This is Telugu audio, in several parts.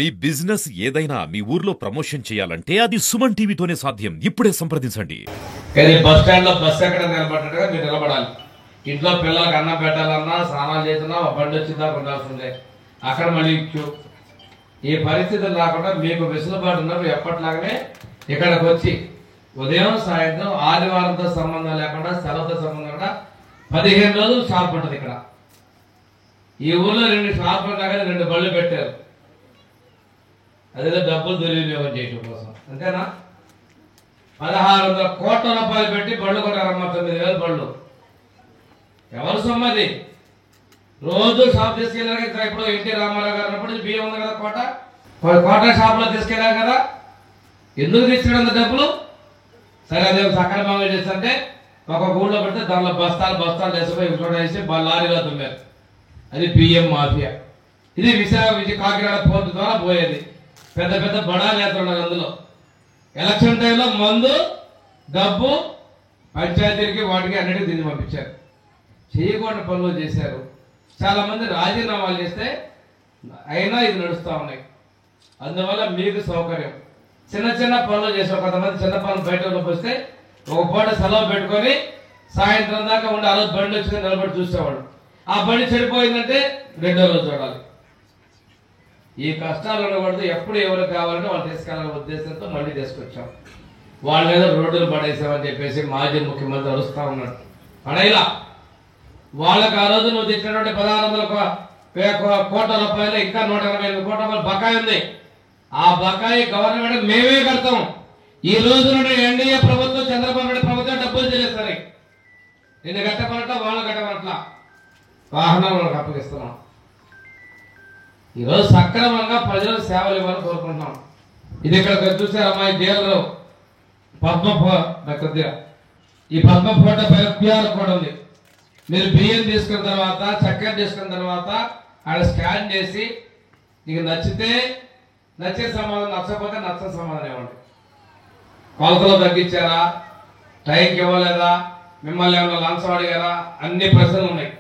మీ బిజినెస్ ఏదైనా మీ ఊర్లో ప్రమోషన్ చేయాలంటే అది సుమన్ టీవీతోనే సాధ్యం. ఇప్పుడే సంప్రదించండి. బస్ స్టాండ్ లో బస్ ఎక్కడ నిలబడ్డట్టుగా మీరు నిలబడాలి. ఇంట్లో పిల్లలకు అన్నం పెట్టాలన్నా స్నానాలు చేసినా బండి వచ్చిందా ఉండాల్సిందే. అక్కడ మళ్ళీ ఈ పరిస్థితులు రాకుండా మీకు వెసులుబాటు ఉన్నప్పుడు ఎప్పటిలాగానే ఇక్కడికి వచ్చి ఉదయం సాయంత్రం ఆదివారంతో సంబంధం లేకుండా సెలవుతో సంబంధం లేకుండా 15 రోజులు షాప్ ఉంటుంది. ఇక్కడ ఈ ఊర్లో 2 షాపులు ఉండగానే 2 బళ్ళు పెట్టారు. అదేదో డబ్బులు దుర్వినియోగం చేయడం కోసం, అంతేనా? 1600 కోట్ల రూపాయలు పెట్టి బళ్ళు కొట్టారమ్మా. 9000 బళ్ళు. ఎవరు సొమ్మది? రోజు షాప్ తీసుకెళ్ళారు కదా. ఇప్పుడు ఎన్టీ రామారావు గారు అన్నప్పుడు బియ్యం ఉంది కదా, కోట షాప్ లో తీసుకెళ్ళారు కదా. ఎందుకు తీసుకెళ్ళిన డబ్బులు? సరే, అదే సక్రమంగా చేస్తుంటే ఒక ఊళ్ళో పెడితే దానిలో బస్తాలు వేసిపోయి ఇంట్లో వేసి లారీలో తుమ్మారు. అది బియ్యం మాఫియా. ఇది కాకినాడ పోర్టు ద్వారా పోయేది. పెద్ద పెద్ద బడా నేతలు ఉన్నారు అందులో. ఎలక్షన్ టైంలో మందు డబ్బు పంచాయతీలకి వాటికి అన్నిటికీ దీన్ని పంపించారు. చేయకూడని పనులు చేశారు. చాలా మంది రాజీనామాలు చేస్తే అయినా ఇది నడుస్తూ ఉన్నాయి. అందువల్ల మీకు సౌకర్యం చిన్న చిన్న పనులు చేసాం. కొంతమంది చిన్న పనులు బయట వస్తే ఒక పూట సెలవు పెట్టుకొని సాయంత్రం దాకా ఉండి ఆ రోజు బండి వచ్చింది నిలబడి చూసేవాడు. ఆ బండి చెడిపోయిందంటే 2వ రోజు చూడాలి. ఈ కష్టాలు ఉండకూడదు. ఎప్పుడు ఎవరికి కావాలంటే వాళ్ళు తీసుకెళ్ళాలనే ఉద్దేశంతో మళ్ళీ తీసుకొచ్చాం. వాళ్ళ మీద రోడ్డులు పడేసామని చెప్పేసి మాజీ ముఖ్యమంత్రి అరుస్తా ఉన్నాడు. పడైలా వాళ్ళకి ఆ రోజు నువ్వు తెచ్చినటువంటి 1600 కోట్ల రూపాయలు ఇంకా 188 కోట్ల రూపాయలు బకాయి ఉంది. ఆ బకాయి గవర్నమెంట్ మేమే కడతాం. ఈ రోజు నుండి ఎన్డీఏ ప్రభుత్వం, చంద్రబాబు నాయుడు ప్రభుత్వం డబ్బులు చెల్లిస్తారు. నిన్ను కట్టమనట్ల వాళ్ళు కట్టమనట్ల వాహనాలు వాళ్ళకి అప్పగిస్తున్నాం. ఈరోజు సక్రమంగా ప్రజలకు సేవలు ఇవ్వాలని కోరుకుంటున్నాం. ఇది ఇక్కడ చూసారమ్మా, ఈ డీలరు కొద్దిగా ఈ పద్మ ఫోటో పైన క్యూఆర్ కోడ్ ఉంది. మీరు బియ్యం తీసుకున్న తర్వాత, చక్కెర తీసుకున్న తర్వాత ఆడ స్కాన్ చేసి నీకు నచ్చితే నచ్చే సమాధానం, నచ్చకపోతే నచ్చని సమాధానం ఇవ్వండి. కొలతలు తగ్గించారా, టైంకి ఇవ్వలేదా, మిమ్మల్ని ఏమైనా లంచం అడిగారా, అన్ని ప్రశ్నలు ఉన్నాయి.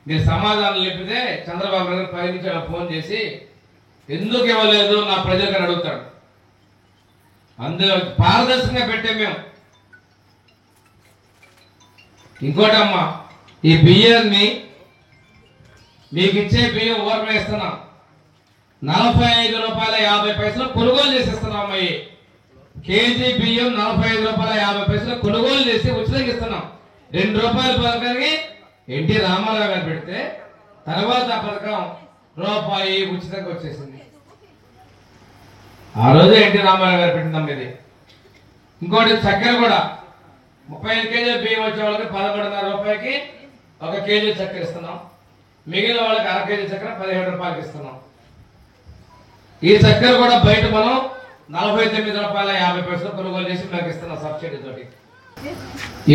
మీరు సమాధానం లేపితే చంద్రబాబు నాయుడు 10 నిమిషాలు ఫోన్ చేసి ఎందుకు ఇవ్వలేదు నా ప్రజలకు అడుగుతాడు. అందులో పారదర్శకంగా పెట్టాం మేము. ఇంకోటమ్మా, ఈ బియ్యాన్ని మీకు ఇచ్చే బియ్యం ఊరమే ఇస్తున్నాం. 45 రూపాయల 50 పైసలు కొనుగోలు చేసిస్తున్నాం. అమ్మాయి కేజీ బియ్యం 45 రూపాయల 50 పైసలు కొనుగోలు చేసి ఉచితంగా ఇస్తున్నాం. 2 రూపాయల పథకానికి ఎన్టీ రామారావు గారు పెడితే తర్వాత ఆ పథకం రూపాయి ఉచితంగా వచ్చేసింది. ఆ రోజు ఎన్టీ రామారావు గారు పెట్టిందాం ఇది. ఇంకోటి చక్కెర కూడా 35 కేజీల బియ్యం వచ్చే వాళ్ళకి 11.5 రూపాయలకి 1 కేజీ చక్కెర ఇస్తున్నాం. మిగిలిన వాళ్ళకి 1/2 కేజీ చక్కెర 17 రూపాయలకి ఇస్తున్నాం. ఈ చక్కెర కూడా బయట మనం 49 రూపాయల 50 పైసలు కొనుగోలు చేసి మనకి ఇస్తున్నాం సబ్సిడీ తోటి.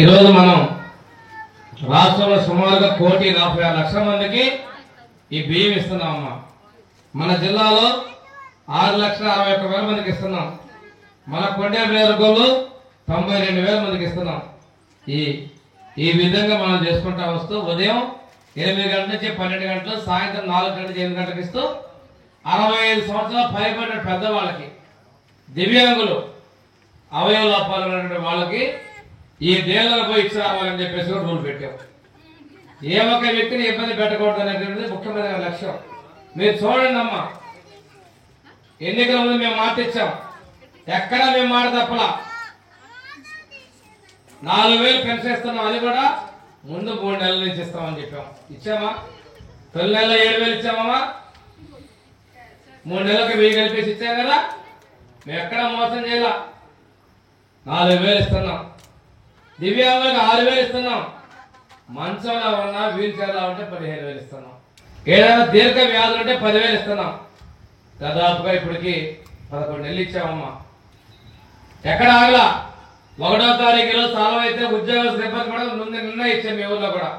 ఈరోజు మనం రాష్ట్రంలో సుమారుగా 1,46,00,000 మందికి ఈ బియ్యం ఇస్తున్నామమ్మా. మన జిల్లాలో 6,61,000 మందికి ఇస్తున్నాం. మన కొండే నియోజకవర్గంలో 92,000 మందికి ఇస్తున్నాం. ఈ విధంగా మనం చేసుకుంటా వస్తూ ఉదయం 8 గంటల నుంచి 12 గంటలు, సాయంత్రం 4 గంటల నుంచి 8 గంటలకు ఇస్తూ 65 సంవత్సరాల పైబడిన పెద్దవాళ్ళకి, దివ్యాంగులు, అవయవ లోపాలు ఉన్నటువంటి వాళ్ళకి ఈ డీలర్లు పోయి ఇచ్చి రావాలని చెప్పేసి రూల్ పెట్టాం. ఏ ఒక్క వ్యక్తిని ఇబ్బంది పెట్టకూడదు అనేటువంటిది ముఖ్యమైన లక్ష్యం. మీరు చూడండి అమ్మా, ఎన్నికల ముందు మేము మాట ఇచ్చాం. ఎక్కడా మేము మాట తప్పలా. 4,000 పెన్షన్ ఇస్తున్నాం. అది కూడా ముందు 3 నెలల నుంచి ఇస్తామని చెప్పాం. ఇచ్చామా? తొలి నెలలో 7,000 ఇచ్చామమ్మా. 3 నెలలకు 1000 కలిపేసి ఇచ్చాం కదా. మేము ఎక్కడా మోసం చేయాల. 4,000 ఇస్తున్నాం. దివ్యాంగులకు 6,000 ఇస్తున్నాం. మంచంలో ఉన్నా, వీల్ చైర్లో ఉంటే 15,000 ఇస్తున్నాం. ఏదైనా దీర్ఘ వ్యాధులు ఉంటే 10,000 ఇస్తున్నాం. దాదాపుగా ఇప్పటికి 11 నెలలు ఇచ్చామమ్మా. ఎక్కడ ఆగలా. 1వ తారీఖులో సాల్వ్ అయితే ఉద్యోగ సిబ్బంది కూడా ముందు నిన్న ఇచ్చాం. మీ ఊర్లో కూడా